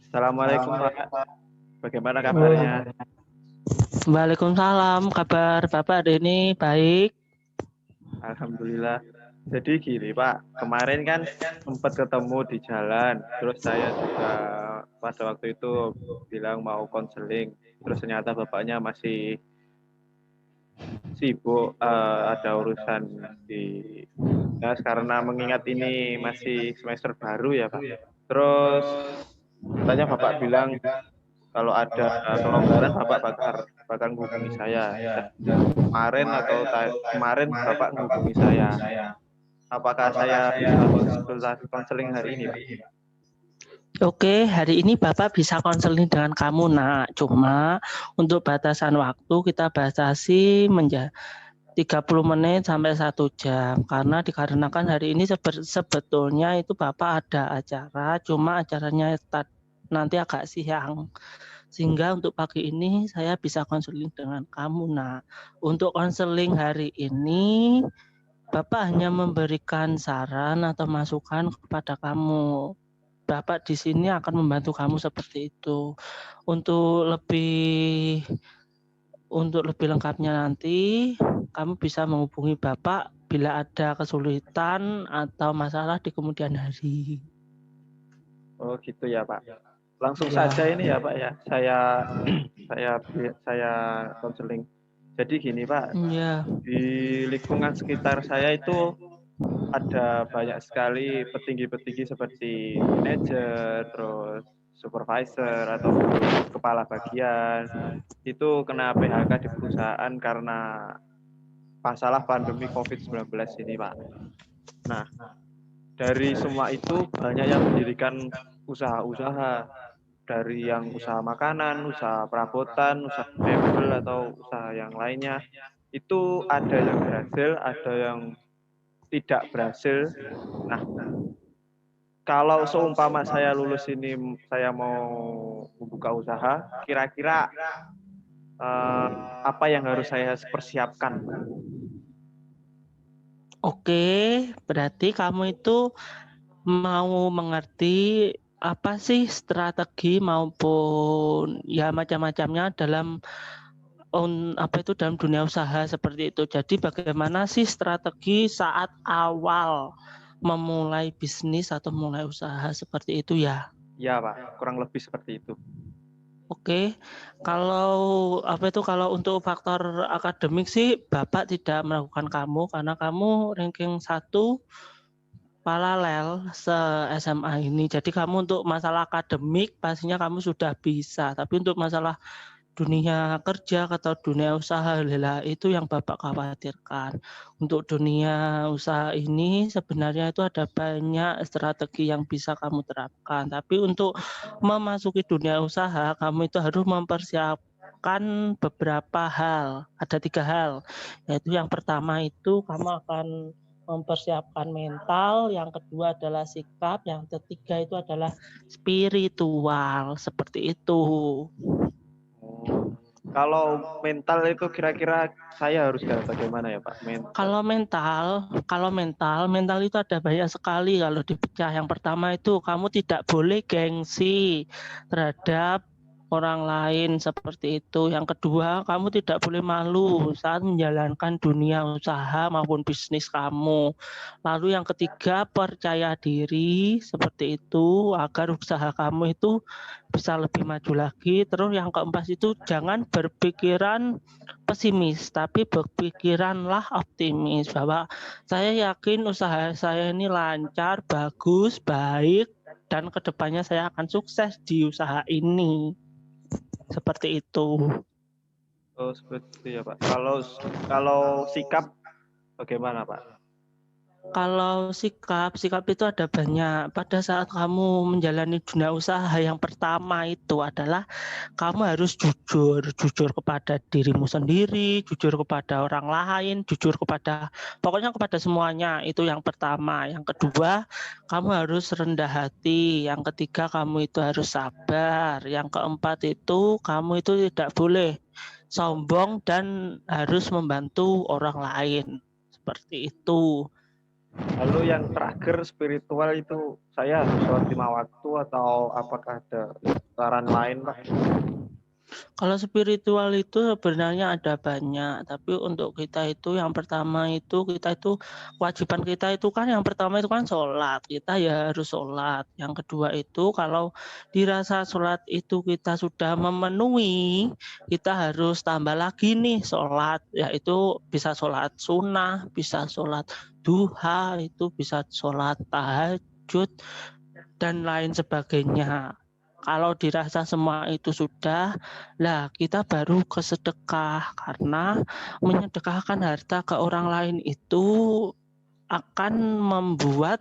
Assalamualaikum Pak, bagaimana kabarnya? Waalaikumsalam, kabar Bapak hari ini baik? Alhamdulillah. Jadi gini Pak, kemarin kan sempat ketemu di jalan, terus saya juga pada waktu itu bilang mau konseling, terus ternyata bapaknya masih sibuk, ada urusan di karena mengingat ini masih semester baru ya Pak. Terus katanya bapak bilang kalau ada kelonggaran bapak bakal menghubungi saya. Kemarin bapak menghubungi saya. Apakah saya bisa konsultasi konseling hari ini, Pak? Oke, hari ini Bapak bisa konseling dengan kamu, Nak. Cuma untuk batasan waktu kita batasi 30 menit sampai 1 jam karena dikarenakan hari ini sebetulnya itu Bapak ada acara, cuma acaranya nanti agak siang. Sehingga untuk pagi ini saya bisa konseling dengan kamu. Nah, untuk konseling hari ini Bapak hanya memberikan saran atau masukan kepada kamu. Bapak di sini akan membantu kamu seperti itu. Untuk lebih lengkapnya nanti kamu bisa menghubungi Bapak bila ada kesulitan atau masalah di kemudian hari. Oh gitu ya Pak. Langsung Ya. saja ini ya Pak ya. Saya konseling. Jadi gini Pak, Ya. di lingkungan sekitar saya itu ada banyak sekali petinggi-petinggi seperti manajer, terus supervisor atau kepala bagian itu kena PHK di perusahaan karena masalah pandemi COVID-19 ini Pak. Nah, dari semua itu banyak yang mendirikan usaha-usaha, dari yang usaha makanan, usaha perabotan, usaha mebel atau usaha yang lainnya. Itu ada yang berhasil, ada yang tidak berhasil. Nah, kalau seumpama saya lulus ini, saya mau membuka usaha, kira-kira apa yang harus saya persiapkan, Pak? Oke, berarti kamu itu mau mengerti apa sih strategi maupun ya macam-macamnya dalam dalam dunia usaha seperti itu. Jadi bagaimana sih strategi saat awal memulai bisnis atau mulai usaha seperti itu ya? Ya, Pak, kurang lebih seperti itu. Oke, kalau untuk faktor akademik sih Bapak tidak melakukan kamu karena kamu ranking 1 paralel se-SMA ini. Jadi kamu untuk masalah akademik pastinya kamu sudah bisa, tapi untuk masalah dunia kerja atau dunia usaha itu yang Bapak khawatirkan. Untuk dunia usaha ini sebenarnya itu ada banyak strategi yang bisa kamu terapkan. Tapi untuk memasuki dunia usaha, kamu itu harus mempersiapkan beberapa hal. Ada 3 hal, yaitu yang pertama itu kamu akan mempersiapkan mental, yang kedua adalah sikap, yang ketiga itu adalah spiritual, seperti itu. Kalau mental itu kira-kira saya harus bagaimana ya Pak? Kalau mental itu ada banyak sekali kalau dipecah. Yang pertama itu kamu tidak boleh gengsi terhadap orang lain seperti itu. Yang kedua, kamu tidak boleh malu saat menjalankan dunia usaha maupun bisnis kamu. Lalu yang ketiga, percaya diri seperti itu agar usaha kamu itu bisa lebih maju lagi. Terus yang keempat itu jangan berpikiran pesimis, tapi berpikiranlah optimis bahwa saya yakin usaha saya ini lancar, bagus, baik, dan kedepannya saya akan sukses di usaha ini. Seperti itu. Oh, seperti itu ya Pak. Kalau sikap bagaimana Pak? Kalau sikap itu ada banyak. Pada saat kamu menjalani dunia usaha, yang pertama itu adalah kamu harus jujur kepada dirimu sendiri, jujur kepada orang lain, pokoknya kepada semuanya. Itu yang pertama. Yang kedua, kamu harus rendah hati. Yang ketiga, kamu itu harus sabar. Yang keempat itu kamu itu tidak boleh sombong dan harus membantu orang lain. Seperti itu. Lalu yang terakhir spiritual itu saya harus sholat 5 waktu atau apakah ada saran lain, Pak? Kalau spiritual itu sebenarnya ada banyak, tapi untuk kita itu yang pertama itu kita itu kewajiban kita itu kan yang pertama itu kan sholat, kita ya harus sholat. Yang kedua itu kalau dirasa sholat itu kita sudah memenuhi, kita harus tambah lagi nih sholat, yaitu bisa sholat sunnah, bisa sholat duha, itu bisa sholat tahajud dan lain sebagainya. Kalau dirasa semua itu sudah, lah kita baru ke sedekah karena menyedekahkan harta ke orang lain itu akan membuat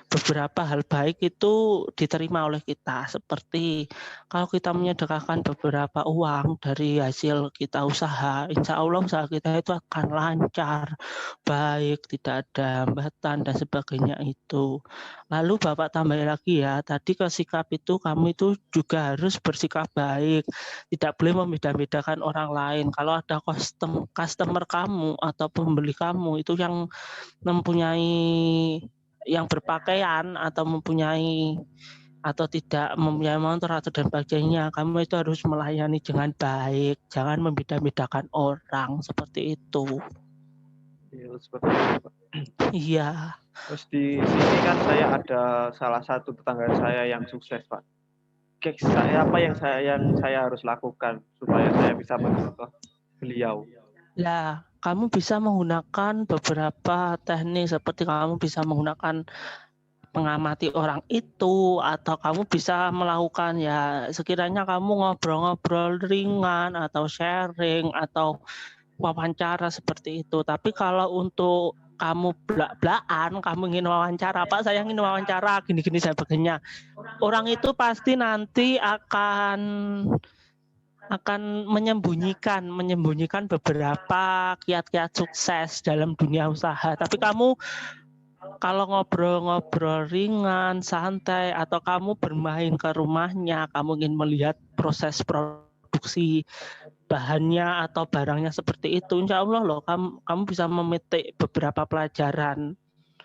beberapa hal baik itu diterima oleh kita. Seperti kalau kita menyedekahkan beberapa uang dari hasil kita usaha, insya Allah usaha kita itu akan lancar, baik, tidak ada hambatan dan sebagainya itu. Lalu Bapak tambah lagi ya, tadi ke sikap itu kamu itu juga harus bersikap baik, tidak boleh membeda-bedakan orang lain. Kalau ada customer kamu atau pembeli kamu itu yang mempunyai yang berpakaian atau mempunyai atau tidak mempunyai motor atau dan sebagainya, kamu itu harus melayani dengan baik, jangan membeda-bedakan orang seperti itu. Iya, seperti itu, Pak. Iya. Terus di sini kan saya ada salah satu tetangga saya yang sukses, Pak. Apa yang saya harus lakukan supaya saya bisa mencontoh beliau? Lah, kamu bisa menggunakan beberapa teknik seperti kamu bisa menggunakan mengamati orang itu atau kamu bisa melakukan ya sekiranya kamu ngobrol-ngobrol ringan atau sharing atau wawancara seperti itu. Tapi kalau untuk kamu belak-belakan, kamu ingin wawancara, Pak saya ingin wawancara gini-gini sebagainya. Orang itu pasti nanti akan menyembunyikan beberapa kiat-kiat sukses dalam dunia usaha. Tapi kamu kalau ngobrol-ngobrol ringan, santai, atau kamu bermain ke rumahnya, kamu ingin melihat proses produksi bahannya atau barangnya seperti itu, insya Allah loh kamu bisa memetik beberapa pelajaran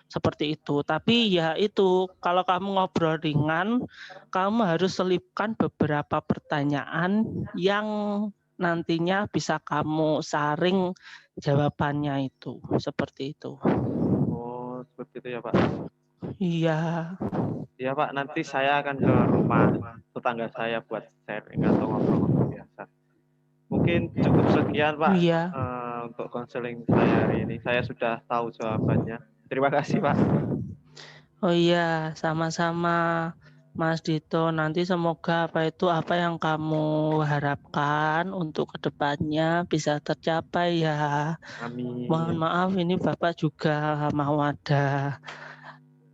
seperti itu. Tapi ya itu, kalau kamu ngobrol ringan, kamu harus selipkan beberapa pertanyaan yang nantinya bisa kamu saring jawabannya itu, seperti itu. Oh, seperti itu ya, Pak. Iya. Iya, Pak, nanti saya akan ke rumah tetangga saya buat sharing atau ngobrol-ngobrol biasa. Mungkin cukup sekian, Pak, Iya. untuk konseling saya hari ini. Saya sudah tahu jawabannya. Terima kasih, Pak. Oh iya, sama-sama Mas Dito. Nanti semoga apa yang kamu harapkan untuk kedepannya bisa tercapai ya. Amin. Mohon maaf ini Bapak juga mau ada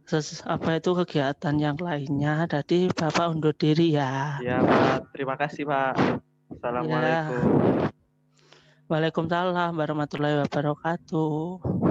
kegiatan yang lainnya. Jadi Bapak undur diri ya. Ya, Pak. Terima kasih, Pak. Ya. Assalamualaikum. Waalaikumsalam warahmatullahi wabarakatuh.